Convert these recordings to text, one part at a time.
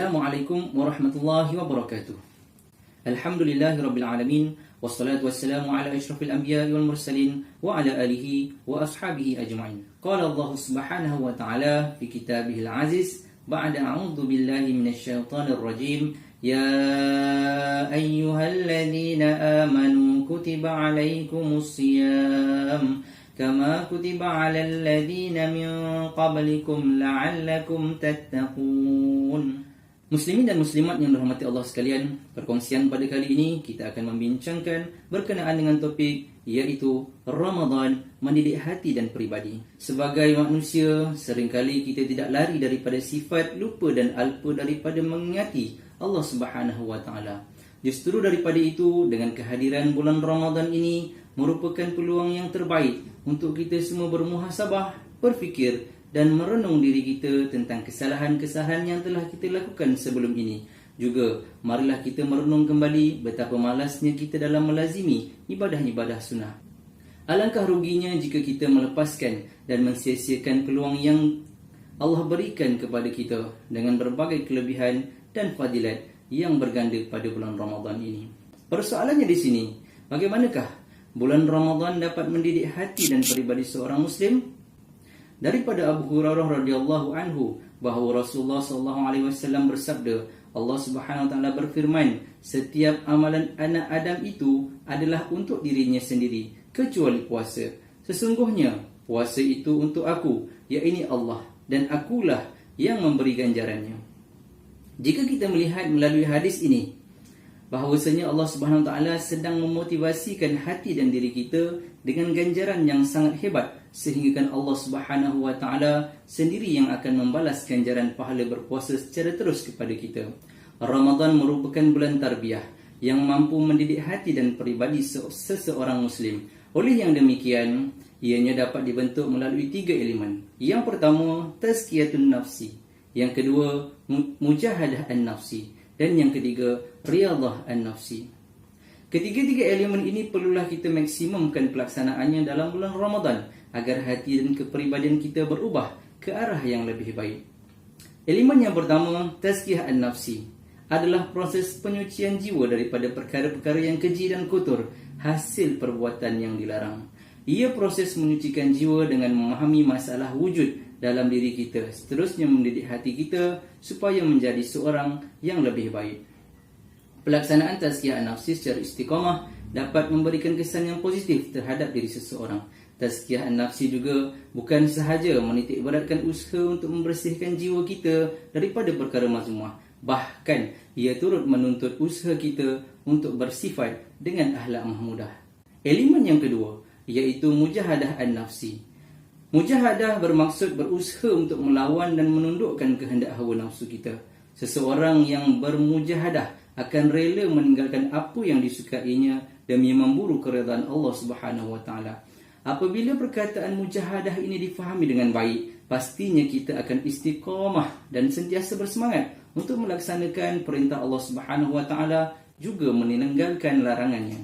Assalamualaikum warahmatullahi wabarakatuh. Alhamdulillahi rabbil alamin, wassalatu wassalamu ala asyrafil anbiya'i wal mursalin wa ala alihi wa ashabihi ajma'in. Qala Allah subhanahu wa ta'ala fi kitabihil aziz ba'da a'udzu billahi minasyaitonir rajim. Ya ayyuhalladzina amanu kutiba 'alaikumus shiyam kama kutiba 'alal ladzina min qablikum la'allakum tattaqun. Muslimin dan muslimat yang dirahmati Allah sekalian, perkongsian pada kali ini kita akan membincangkan berkenaan dengan topik iaitu Ramadan mendidik hati dan peribadi. Sebagai manusia, seringkali kita tidak lari daripada sifat lupa dan alpa daripada mengingati Allah Subhanahu wa taala. Justru daripada itu, dengan kehadiran bulan Ramadan ini merupakan peluang yang terbaik untuk kita semua bermuhasabah, berfikir dan merenung diri kita tentang kesalahan-kesalahan yang telah kita lakukan sebelum ini. Juga, marilah kita merenung kembali betapa malasnya kita dalam melazimi ibadah-ibadah sunnah. Alangkah ruginya jika kita melepaskan dan mensia-siakan peluang yang Allah berikan kepada kita dengan berbagai kelebihan dan fadilat yang berganda pada bulan Ramadan ini. Persoalannya di sini, bagaimanakah bulan Ramadan dapat mendidik hati dan peribadi seorang Muslim? Daripada Abu Hurairah radhiyallahu anhu bahawa Rasulullah sallallahu alaihi wasallam bersabda, Allah Subhanahu wa taala berfirman, setiap amalan anak Adam itu adalah untuk dirinya sendiri kecuali puasa. Sesungguhnya puasa itu untuk aku, yakni Allah, dan akulah yang memberi ganjarannya. Jika kita melihat melalui hadis ini bahawasanya Allah Subhanahu wa taala sedang memotivasikan hati dan diri kita dengan ganjaran yang sangat hebat, sehingga kan Allah Subhanahu wa taala sendiri yang akan membalas ganjaran pahala berpuasa secara terus kepada kita. Ramadan merupakan bulan tarbiyah yang mampu mendidik hati dan peribadi seseorang Muslim. Oleh yang demikian, ianya dapat dibentuk melalui 3 elemen. Yang pertama, tazkiyatun nafsi. Yang kedua, mujahadah an-nafsi. Dan yang ketiga, riyadhah an-nafsi. Ketiga-tiga elemen ini perlulah kita maksimumkan pelaksanaannya dalam bulan Ramadan agar hati dan kepribadian kita berubah ke arah yang lebih baik. Elemen yang pertama, tazkiyah an-nafsi, adalah proses penyucian jiwa daripada perkara-perkara yang keji dan kotor, hasil perbuatan yang dilarang. Ia proses menyucikan jiwa dengan memahami masalah wujud dalam diri kita, seterusnya mendidik hati kita supaya menjadi seorang yang lebih baik. Pelaksanaan tazkiyah an-nafsi secara istiqamah dapat memberikan kesan yang positif terhadap diri seseorang. Tazkiyah an-nafsi juga bukan sahaja menitik beratkan usaha untuk membersihkan jiwa kita daripada perkara mazmumah, bahkan ia turut menuntut usaha kita untuk bersifat dengan akhlak mahmudah. Elemen yang kedua iaitu mujahadah an-nafsi. Mujahadah bermaksud berusaha untuk melawan dan menundukkan kehendak hawa nafsu kita. Seseorang yang bermujahadah akan rela meninggalkan apa yang disukainya demi memburu keridhaan Allah Subhanahu wa taala. Apabila perkataan mujahadah ini difahami dengan baik, pastinya kita akan istiqamah dan sentiasa bersemangat untuk melaksanakan perintah Allah Subhanahu wa taala, juga meninggalkan larangannya.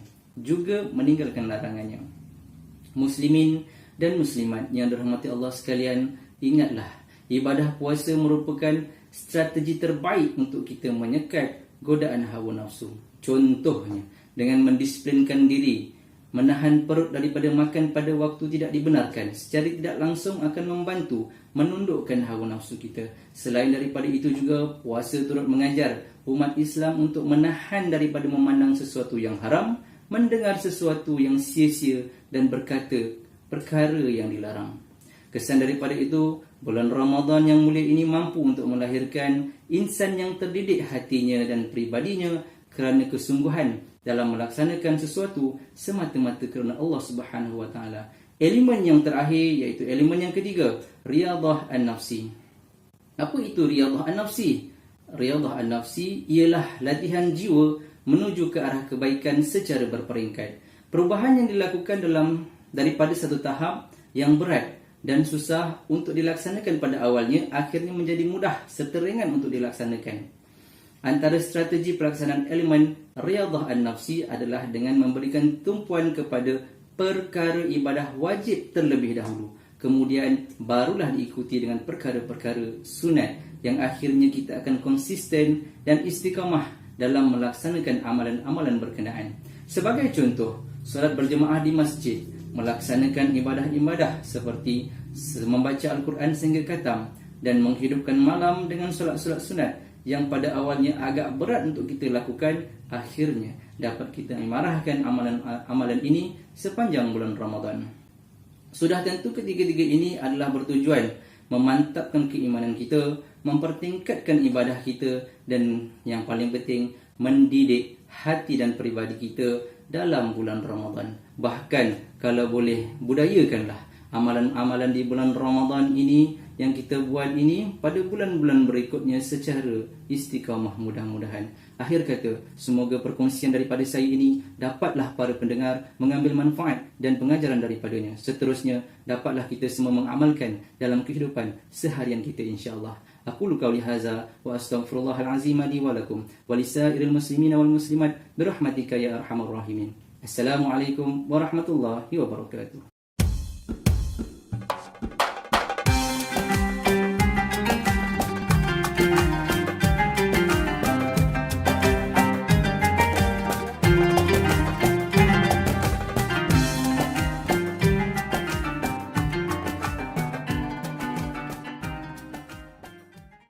Muslimin dan muslimat yang dirahmati Allah sekalian, ingatlah, ibadah puasa merupakan strategi terbaik untuk kita menyekat godaan hawa nafsu. Contohnya, dengan mendisiplinkan diri, menahan perut daripada makan pada waktu tidak dibenarkan, secara tidak langsung akan membantu menundukkan hawa nafsu kita. Selain daripada itu juga, puasa turut mengajar umat Islam untuk menahan daripada memandang sesuatu yang haram, mendengar sesuatu yang sia-sia dan berkata perkara yang dilarang. Kesan daripada itu, bulan Ramadan yang mulia ini mampu untuk melahirkan insan yang terdidik hatinya dan peribadinya kerana kesungguhan dalam melaksanakan sesuatu semata-mata kerana Allah Subhanahu wa taala. Elemen yang terakhir iaitu elemen yang ketiga, riyadhah an-nafsi. Apa itu riyadhah an-nafsi? Riyadhah an-nafsi ialah latihan jiwa menuju ke arah kebaikan secara berperingkat. Perubahan yang dilakukan daripada satu tahap yang berat dan susah untuk dilaksanakan pada awalnya, akhirnya menjadi mudah serta ringan untuk dilaksanakan. Antara strategi pelaksanaan elemen riyadhah an-nafsi adalah dengan memberikan tumpuan kepada perkara ibadah wajib terlebih dahulu. Kemudian barulah diikuti dengan perkara-perkara sunat yang akhirnya kita akan konsisten dan istiqamah dalam melaksanakan amalan-amalan berkenaan. Sebagai contoh, solat berjemaah di masjid, melaksanakan ibadah-ibadah seperti membaca Al-Quran sehingga khatam, dan menghidupkan malam dengan solat-solat sunat yang pada awalnya agak berat untuk kita lakukan, akhirnya dapat kita imarahkan amalan ini sepanjang bulan Ramadan. Sudah tentu ketiga-tiga ini adalah bertujuan memantapkan keimanan kita, mempertingkatkan ibadah kita, dan yang paling penting, mendidik hati dan peribadi kita dalam bulan Ramadan. Bahkan kalau boleh, budayakanlah amalan-amalan di bulan Ramadan ini yang kita buat ini pada bulan-bulan berikutnya secara istiqamah mudah-mudahan. Akhir kata, semoga perkongsian daripada saya ini dapatlah para pendengar mengambil manfaat dan pengajaran daripadanya. Seterusnya, dapatlah kita semua mengamalkan dalam kehidupan seharian kita insya-Allah. Aqulu qawli hadza wa astaghfirullahal azim li wa lakum wa lisairil muslimina wal muslimat birahmatika ya arhamar rahimin. Assalamualaikum warahmatullahi wabarakatuh.